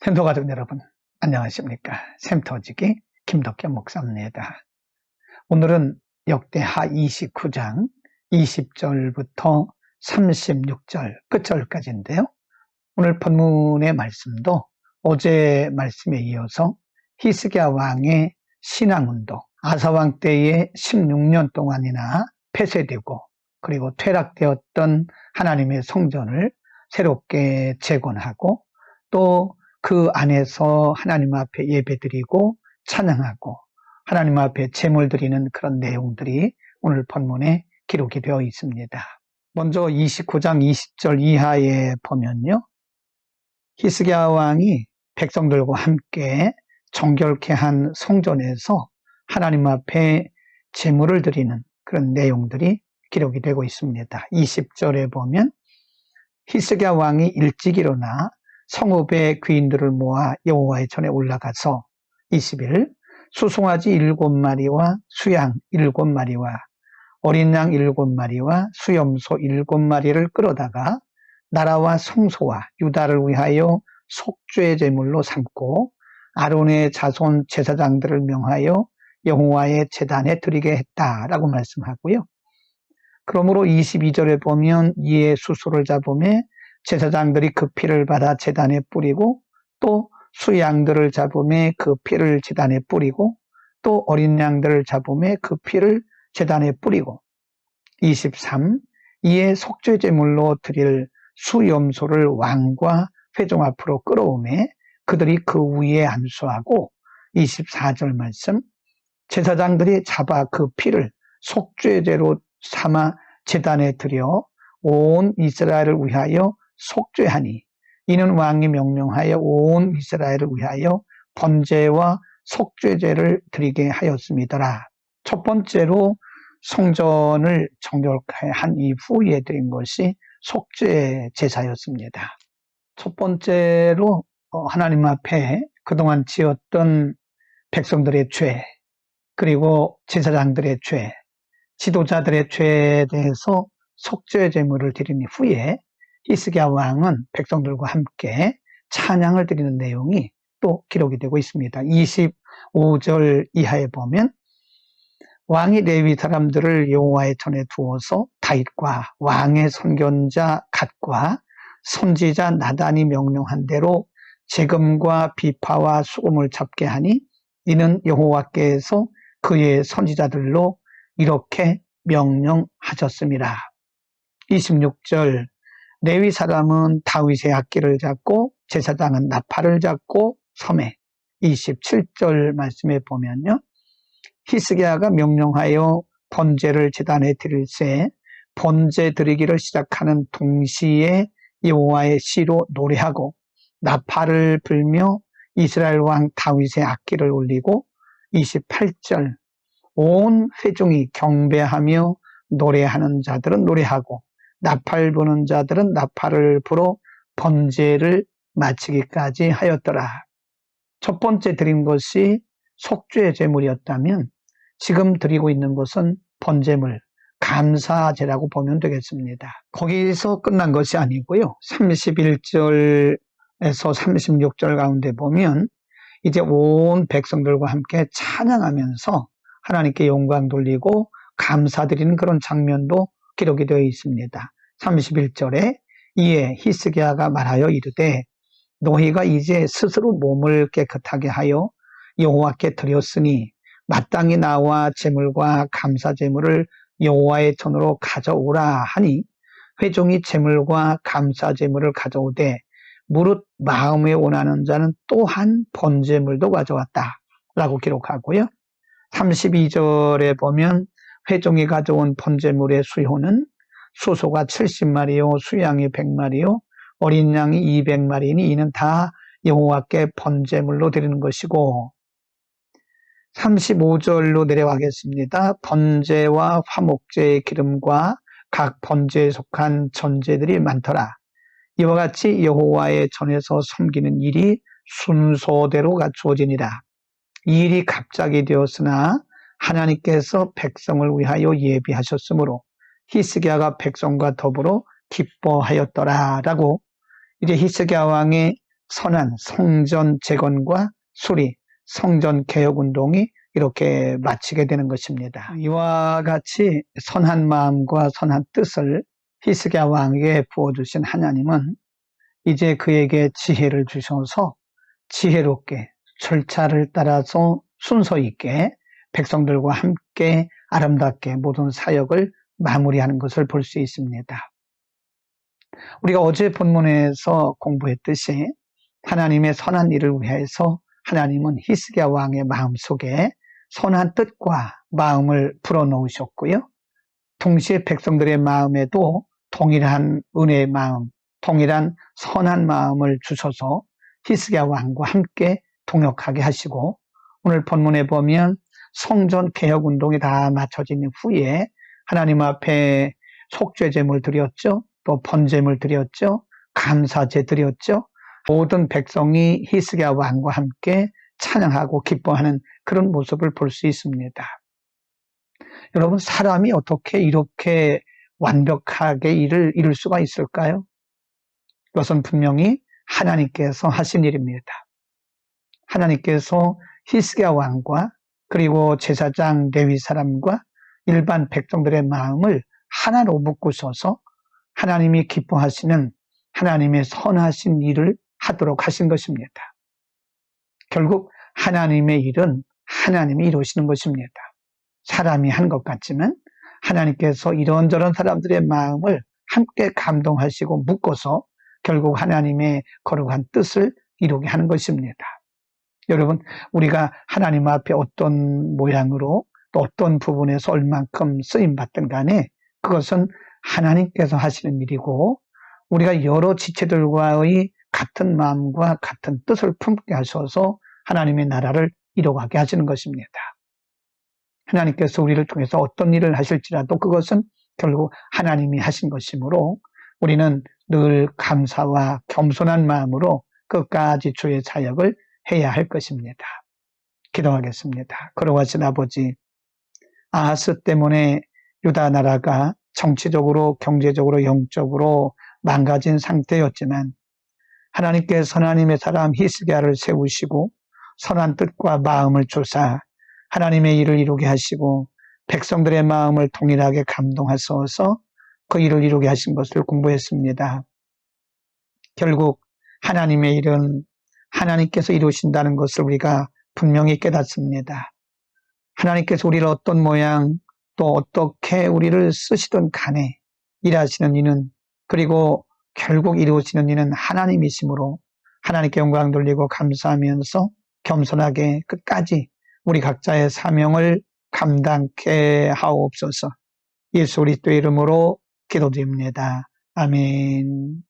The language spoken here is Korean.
샘터 가족 여러분, 안녕하십니까? 샘터지기 김덕현 목사입니다. 오늘은 역대하 29장 20절부터 36절 끝절까지인데요. 오늘 본문의 말씀도 어제 말씀에 이어서 히스기야 왕의 신앙운동, 아사왕 때에 16년 동안이나 폐쇄되고 그리고 퇴락되었던 하나님의 성전을 새롭게 재건하고 또 그 안에서 하나님 앞에 예배드리고 찬양하고 하나님 앞에 제물 드리는 그런 내용들이 오늘 본문에 기록이 되어 있습니다. 먼저 29장 20절 이하에 보면요. 히스기야 왕이 백성들과 함께 정결케 한 성전에서 하나님 앞에 제물을 드리는 그런 내용들이 기록이 되고 있습니다. 20절에 보면 히스기야 왕이 일찍 일어나 성읍의 귀인들을 모아 여호와의 전에 올라가서 20일 수송아지 7마리와 수양 7마리와 어린 양 7마리와 수염소 7마리를 끌어다가 나라와 성소와 유다를 위하여 속죄 제물로 삼고 아론의 자손 제사장들을 명하여 여호와의 제단에 드리게 했다라고 말씀하고요. 그러므로 22절에 보면 이에 수소를 잡으며 제사장들이 그 피를 받아 제단에 뿌리고 또 수양들을 잡으며 그 피를 제단에 뿌리고 또 어린 양들을 잡으며 그 피를 제단에 뿌리고 23. 이에 속죄제물로 드릴 수염소를 왕과 회중 앞으로 끌어오매 그들이 그 위에 안수하고 24절 말씀 제사장들이 잡아 그 피를 속죄제로 삼아 제단에 드려 온 이스라엘을 위하여 속죄하니 이는 왕이 명령하여 온 이스라엘을 위하여 번제와 속죄제를 드리게 하였습니다. 첫 번째로 성전을 정결케 한 이후에 드린 것이 속죄 제사였습니다. 첫 번째로 하나님 앞에 그동안 지었던 백성들의 죄 그리고 제사장들의 죄 지도자들의 죄에 대해서 속죄 제물을 드린 후에 히스기야 왕은 백성들과 함께 찬양을 드리는 내용이 또 기록이 되고 있습니다. 25절 이하에 보면 왕이 레위 사람들을 여호와의 전에 두어서 다윗과 왕의 선견자 갓과 선지자 나단이 명령한 대로 재금과 비파와 수금을 잡게 하니 이는 여호와께서 그의 선지자들로 이렇게 명령하셨습니다. 26절 레위 사람은 다윗의 악기를 잡고 제사장은 나팔을 잡고 섬에 27절 말씀에 보면요. 히스기야가 명령하여 번제를 제단에 드릴새 번제 드리기를 시작하는 동시에 여호와의 시로 노래하고 나팔을 불며 이스라엘 왕 다윗의 악기를 울리고 28절 온 회중이 경배하며 노래하는 자들은 노래하고 나팔 부는 자들은 나팔을 불어 번제를 마치기까지 하였더라. 첫 번째 드린 것이 속죄 제물이었다면 지금 드리고 있는 것은 번제물, 감사제라고 보면 되겠습니다. 거기서 끝난 것이 아니고요. 31절에서 36절 가운데 보면 이제 온 백성들과 함께 찬양하면서 하나님께 영광 돌리고 감사드리는 그런 장면도 기록이 되어 있습니다. 31절에 이에 히스기야가 말하여 이르되 너희가 이제 스스로 몸을 깨끗하게 하여 여호와께 드렸으니 마땅히 나와 제물과 감사 제물을 여호와의 전으로 가져오라 하니 회중이 제물과 감사 제물을 가져오되 무릇 마음에 원하는 자는 또한 번제물도 가져왔다 라고 기록하고요. 32절에 보면 회중이 가져온 번제물의 수효는 수소가 70마리요 수양이 100마리요 어린 양이 200마리니 이는 다 여호와께 번제물로 드리는 것이고 35절로 내려가겠습니다. 번제와 화목제의 기름과 각 번제에 속한 전제들이 많더라. 이와 같이 여호와의 전에서 섬기는 일이 순서대로 갖추어지니라. 이 일이 갑자기 되었으나 하나님께서 백성을 위하여 예비하셨으므로 히스기야가 백성과 더불어 기뻐하였더라 라고 이제 히스기야 왕의 선한 성전 재건과 수리, 성전 개혁 운동이 이렇게 마치게 되는 것입니다. 이와 같이 선한 마음과 선한 뜻을 히스기야 왕에게 부어주신 하나님은 이제 그에게 지혜를 주셔서 지혜롭게 절차를 따라서 순서 있게 백성들과 함께 아름답게 모든 사역을 마무리하는 것을 볼 수 있습니다. 우리가 어제 본문에서 공부했듯이 하나님의 선한 일을 위해서 하나님은 히스기야 왕의 마음속에 선한 뜻과 마음을 불어넣으셨고요. 동시에 백성들의 마음에도 동일한 은혜의 마음, 동일한 선한 마음을 주셔서 히스기야 왕과 함께 동역하게 하시고, 오늘 본문에 보면 성전 개혁 운동이 다 마쳐진 후에 하나님 앞에 속죄제물 드렸죠. 또 번제물 드렸죠. 감사제 드렸죠. 모든 백성이 히스기야 왕과 함께 찬양하고 기뻐하는 그런 모습을 볼 수 있습니다. 여러분, 사람이 어떻게 이렇게 완벽하게 일을 이룰 수가 있을까요? 이것은 분명히 하나님께서 하신 일입니다. 하나님께서 히스기야 왕과 그리고 제사장 레위 사람과 일반 백성들의 마음을 하나로 묶으셔서 하나님이 기뻐하시는 하나님의 선하신 일을 하도록 하신 것입니다. 결국 하나님의 일은 하나님이 이루시는 것입니다. 사람이 한 것 같지만 하나님께서 이런저런 사람들의 마음을 함께 감동하시고 묶어서 결국 하나님의 거룩한 뜻을 이루게 하는 것입니다. 여러분, 우리가 하나님 앞에 어떤 모양으로 또 어떤 부분에서 얼만큼 쓰임받든 간에 그것은 하나님께서 하시는 일이고, 우리가 여러 지체들과의 같은 마음과 같은 뜻을 품게 하셔서 하나님의 나라를 이루어가게 하시는 것입니다. 하나님께서 우리를 통해서 어떤 일을 하실지라도 그것은 결국 하나님이 하신 것이므로 우리는 늘 감사와 겸손한 마음으로 끝까지 주의 사역을 해야 할 것입니다. 기도하겠습니다. 거룩하신 아버지, 아하스 때문에 유다 나라가 정치적으로, 경제적으로, 영적으로 망가진 상태였지만 하나님께서 하나님의 사람 히스기야를 세우시고 선한 뜻과 마음을 주사 하나님의 일을 이루게 하시고 백성들의 마음을 동일하게 감동하셔서 그 일을 이루게 하신 것을 공부했습니다. 결국 하나님의 일은 하나님께서 이루신다는 것을 우리가 분명히 깨닫습니다. 하나님께서 우리를 어떤 모양 또 어떻게 우리를 쓰시든 간에 일하시는 이는, 그리고 결국 이루시는 이는 하나님이시므로 하나님께 영광 돌리고 감사하면서 겸손하게 끝까지 우리 각자의 사명을 감당케 하옵소서. 예수 그리스도의 이름으로 기도드립니다. 아멘.